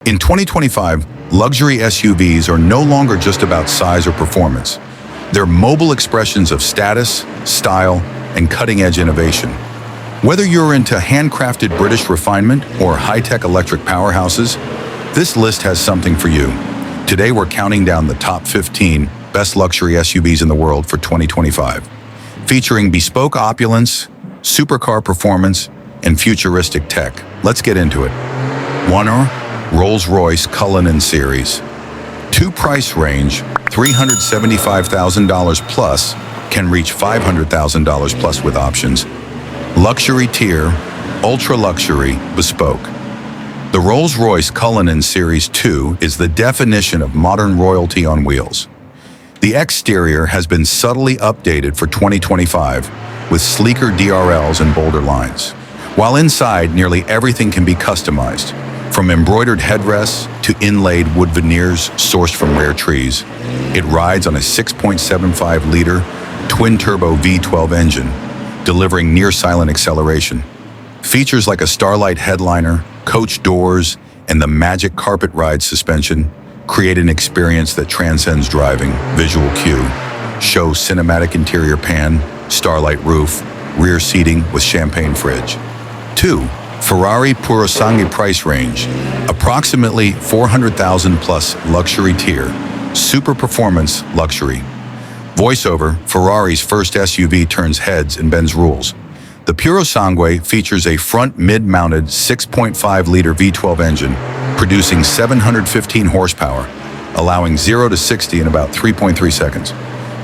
In 2025, luxury SUVs are no longer just about size or performance. They're mobile expressions of status, style, and cutting-edge innovation. Whether you're into handcrafted British refinement or high-tech electric powerhouses, this list has something for you. Today, we're counting down the top 15 best luxury SUVs in the world for 2025, featuring bespoke opulence, supercar performance, and futuristic tech. Let's get into it. 1. Rolls-Royce Cullinan series. 2 price range, $375,000 plus, can reach $500,000 plus with options. Luxury tier, ultra luxury, bespoke. The Rolls-Royce Cullinan Series 2 is the definition of modern royalty on wheels. The exterior has been subtly updated for 2025 with sleeker DRLs and bolder lines, while inside nearly everything can be customized, from embroidered headrests to inlaid wood veneers sourced from rare trees. It rides on a 6.75-liter twin-turbo V12 engine, delivering near-silent acceleration. Features like a Starlight headliner, coach doors, and the magic carpet ride suspension create an experience that transcends driving. Visual cue: show cinematic interior pan, Starlight roof, rear seating with champagne fridge. 2. Ferrari Purosangue price range, approximately $400,000 plus, luxury tier, super performance luxury. Voiceover: Ferrari's first SUV turns heads and bends rules. The Purosangue features a front mid-mounted 6.5-liter V12 engine, producing 715 horsepower, allowing 0 to 60 in about 3.3 seconds.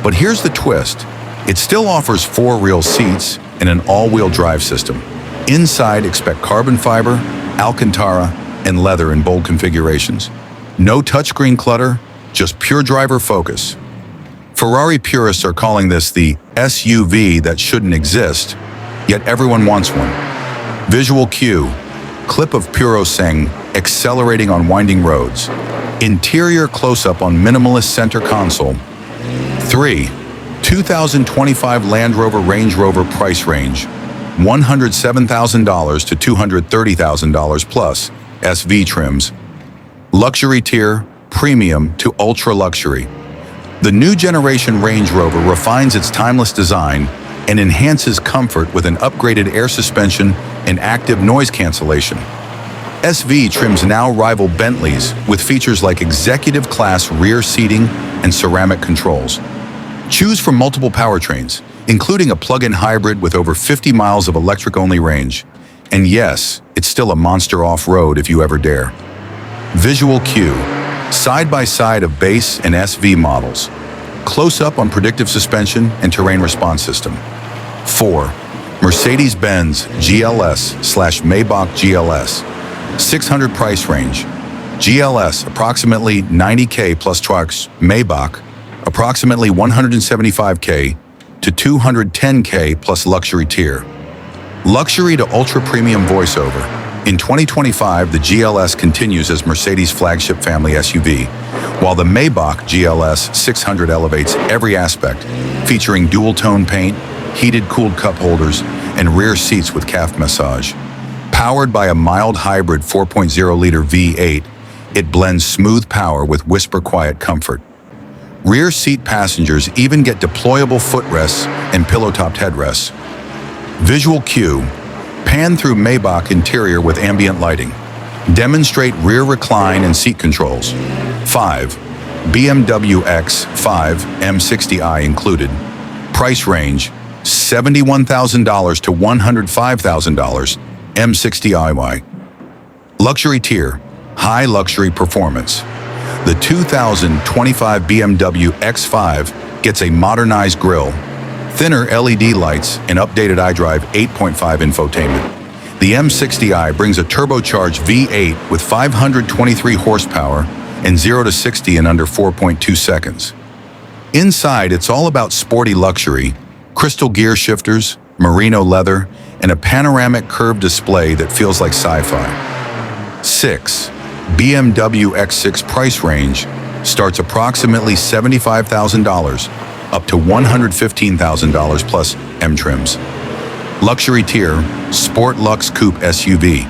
But here's the twist: it still offers 4 real seats and an all-wheel drive system. Inside, expect carbon fiber, Alcantara, and leather in bold configurations. No touchscreen clutter, just pure driver focus. Ferrari purists are calling this the SUV that shouldn't exist, yet everyone wants one. Visual cue: clip of Purosangue accelerating on winding roads. Interior close-up on minimalist center console. 3. 2025 Land Rover Range Rover price range, $107,000 to $230,000 plus, SV trims. Luxury tier, premium to ultra luxury. The new generation Range Rover refines its timeless design and enhances comfort with an upgraded air suspension and active noise cancellation. SV trims now rival Bentleys with features like executive-class rear seating and ceramic controls. Choose from multiple powertrains, including a plug-in hybrid with over 50 miles of electric-only range. And yes, it's still a monster off-road if you ever dare. Visual cue: side-by-side of base and SV models. Close-up on predictive suspension and terrain response system. 4. Mercedes-Benz GLS/Maybach GLS. 600 price range. GLS approximately $90K plus trucks. Maybach approximately $175K to $210K plus, luxury tier. Luxury to ultra-premium voiceover. In 2025, the GLS continues as Mercedes' flagship family SUV, while the Maybach GLS 600 elevates every aspect, featuring dual-tone paint, heated cooled cup holders, and rear seats with calf massage. Powered by a mild hybrid 4.0-liter V8, it blends smooth power with whisper-quiet comfort. Rear seat passengers even get deployable footrests and pillow-topped headrests. Visual cue: pan through Maybach interior with ambient lighting. Demonstrate rear recline and seat controls. 5. BMW X5 M60i included. Price range: $71,000 to $105,000, M60i. Luxury tier, high luxury performance. The 2025 BMW X5 gets a modernized grille, thinner LED lights, and updated iDrive 8.5 infotainment. The M60i brings a turbocharged V8 with 523 horsepower and 0 to 60 in under 4.2 seconds. Inside, it's all about sporty luxury: crystal gear shifters, merino leather, and a panoramic curved display that feels like sci-fi. 6. BMW X6 price range starts approximately $75,000 up to $115,000 plus, M trims. Luxury tier, Sport Luxe Coupe SUV.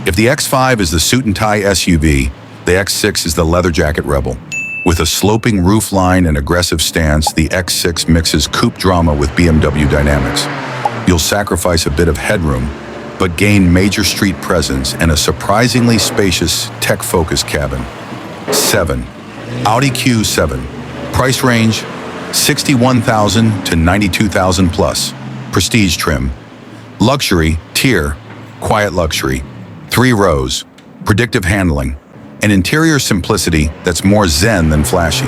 If the X5 is the suit and tie SUV, The X6 is the leather jacket rebel. With a sloping roofline and aggressive stance, the X6 mixes coupe drama with BMW dynamics. You'll sacrifice a bit of headroom, but gain major street presence and a surprisingly spacious, tech-focused cabin. 7. Audi Q7. Price range, $61,000 to $92,000 plus. Prestige trim. Luxury, tier, quiet luxury. 3 rows, predictive handling, and interior simplicity that's more zen than flashy.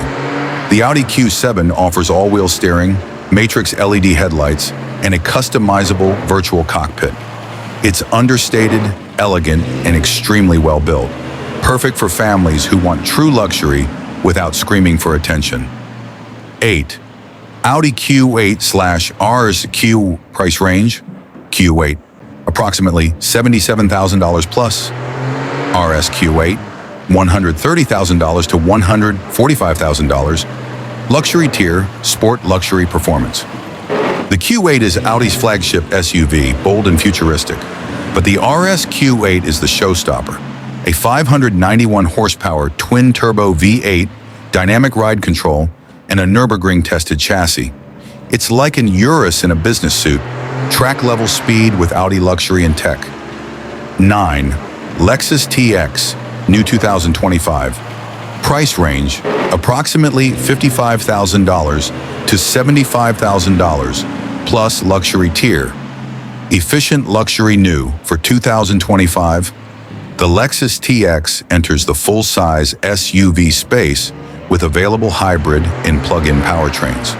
The Audi Q7 offers all-wheel steering, matrix LED headlights, and a customizable virtual cockpit. It's understated, elegant, and extremely well built. Perfect for families who want true luxury without screaming for attention. 8. Audi Q8/RS price range, Q8, approximately $77,000 plus. RS Q8, $130,000 to $145,000. Luxury tier, sport luxury performance. The Q8 is Audi's flagship SUV, bold and futuristic. But the RS Q8 is the showstopper. A 591 horsepower twin-turbo V8, dynamic ride control, and a Nürburgring-tested chassis. It's like an Urus in a business suit, track-level speed with Audi luxury and tech. 9. Lexus TX, new 2025. Price range, approximately $55,000 to $75,000, plus luxury tier. Efficient luxury new for 2025. The Lexus TX enters the full-size SUV space with available hybrid and plug-in powertrains.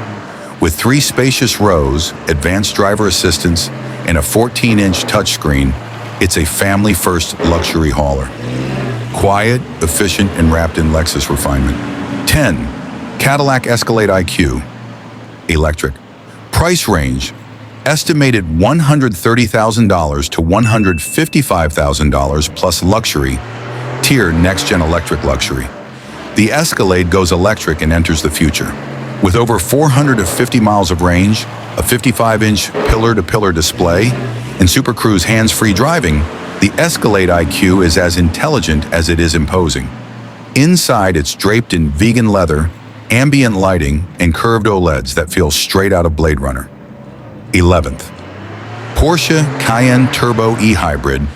With 3 spacious rows, advanced driver assistance, and a 14-inch touchscreen, it's a family-first luxury hauler. Quiet, efficient, and wrapped in Lexus refinement. 10. Cadillac Escalade IQ. Electric. Price range, estimated $130,000 to $155,000 plus luxury, tier next-gen electric luxury. The Escalade goes electric and enters the future. With over 450 miles of range, a 55-inch pillar-to-pillar display, and Super Cruise hands-free driving, the Escalade IQ is as intelligent as it is imposing. Inside, it's draped in vegan leather, ambient lighting, and curved OLEDs that feel straight out of Blade Runner. 11th. Porsche Cayenne Turbo E-Hybrid.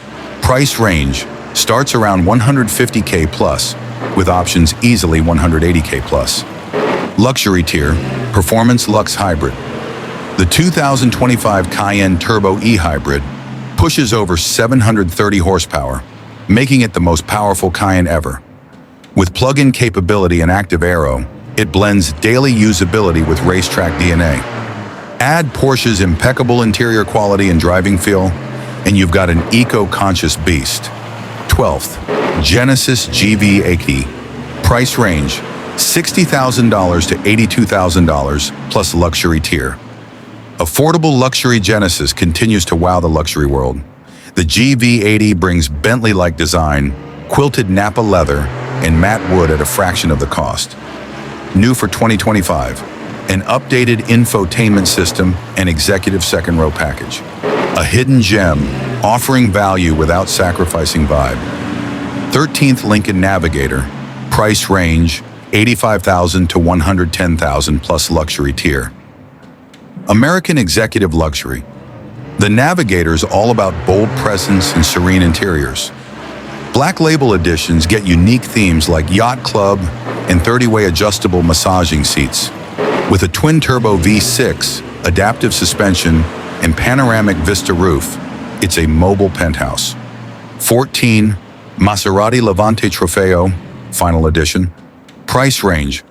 Price range starts around $150K plus, with options easily $180K plus. Luxury tier, Performance Lux Hybrid. The 2025 Cayenne Turbo E-Hybrid pushes over 730 horsepower, making it the most powerful Cayenne ever. With plug-in capability and active aero, it blends daily usability with racetrack DNA. Add Porsche's impeccable interior quality and driving feel, and you've got an eco-conscious beast. 12th, Genesis GV80. Price range, $60,000 to $82,000 plus luxury tier. Affordable luxury Genesis continues to wow the luxury world. The GV80 brings Bentley-like design, quilted Napa leather, and matte wood at a fraction of the cost. New for 2025, an updated infotainment system and executive second row package. A hidden gem, offering value without sacrificing vibe. 13th Lincoln Navigator, price range $85,000 to $110,000 plus luxury tier. American Executive Luxury. The Navigator is all about bold presence and serene interiors. Black Label editions get unique themes like Yacht Club and 30-way adjustable massaging seats. With a twin-turbo V6, adaptive suspension, and panoramic vista roof, it's a mobile penthouse. 14. Maserati Levante Trofeo, Final Edition. Price range,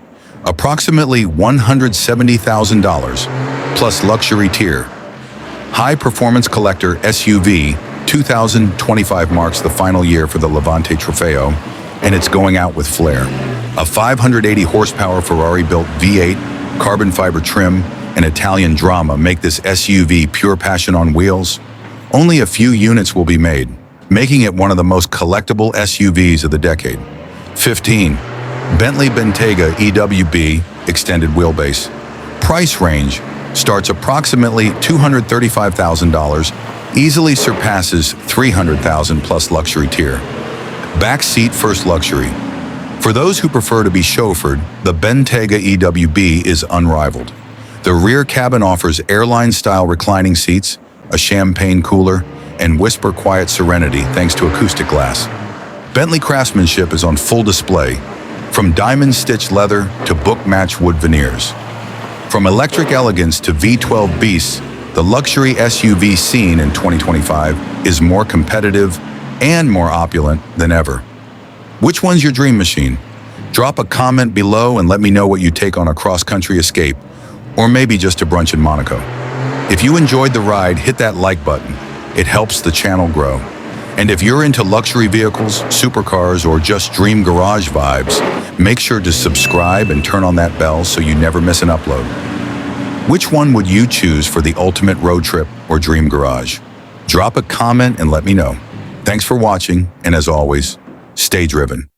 approximately $170,000, plus luxury tier. High Performance Collector SUV 2025 marks the final year for the Levante Trofeo, and it's going out with flair. A 580 horsepower Ferrari-built V8, carbon fiber trim, and Italian drama make this SUV pure passion on wheels. Only a few units will be made, making it one of the most collectible SUVs of the decade. 15. Bentley Bentayga EWB Extended Wheelbase. Price range starts approximately $235,000, easily surpasses $300,000 plus luxury tier. Back seat first luxury. For those who prefer to be chauffeured, the Bentayga EWB is unrivaled. The rear cabin offers airline-style reclining seats, a champagne cooler, and whisper-quiet serenity thanks to acoustic glass. Bentley craftsmanship is on full display, from diamond-stitched leather to book-matched wood veneers. From electric elegance to V12 beasts, the luxury SUV scene in 2025 is more competitive and more opulent than ever. Which one's your dream machine? Drop a comment below and let me know what you take on a cross-country escape, or maybe just a brunch in Monaco. If you enjoyed the ride, hit that like button. It helps the channel grow. And if you're into luxury vehicles, supercars, or just dream garage vibes, make sure to subscribe and turn on that bell so you never miss an upload. Which one would you choose for the ultimate road trip or dream garage? Drop a comment and let me know. Thanks for watching, and as always, stay driven.